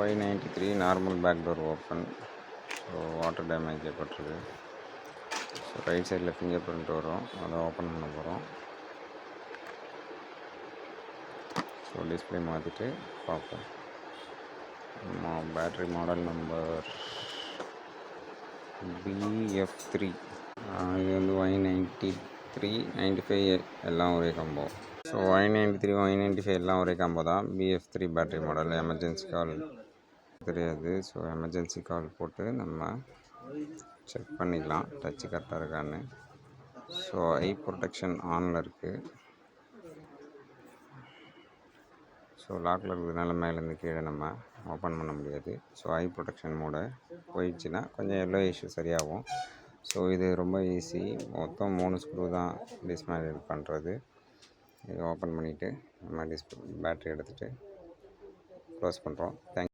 Y93 normal back door open. So water damage ஏற்பட்டிருக்கு. So right சைடில் finger print வரும், அதை ஓப்பன் பண்ண போகிறோம். ஸோ டிஸ்பிளே மாற்றிட்டு பார்ப்போம். Battery model number BF3. இது வந்து Y93, 95 எல்லாம் ஒரே காம்போ. ஸோ Y93, Y95 எல்லாம் ஒரே காம்போ தான். BF3 battery model. எமர்ஜென்சி கால் தெரியாது. ஸோ எமர்ஜென்சி கால் போட்டு நம்ம செக் பண்ணிக்கலாம் டச்சு கரெக்டாக இருக்கான்னு. ஸோ ஐ ப்ரொடெக்ஷன் ஆனில் இருக்குது. ஸோ லாக்கில் இருக்கிறதுனால மேலேருந்து கீழே நம்ம ஓப்பன் பண்ண முடியாது. ஸோ ஐ ப்ரொடெக்ஷன் மோடு போயிடுச்சுன்னா கொஞ்சம் எல்லோ இஷ்யூ சரியாகும். ஸோ இது ரொம்ப ஈஸி. மொத்தம் 3 ஸ்க்ரூ தான் டிஸ்மேண்டில் பண்ணுறது. இதை ஓப்பன் பண்ணிவிட்டு நம்ம பேட்ரி எடுத்துகிட்டு க்ளோஸ் பண்ணுறோம். தேங்க்யூ.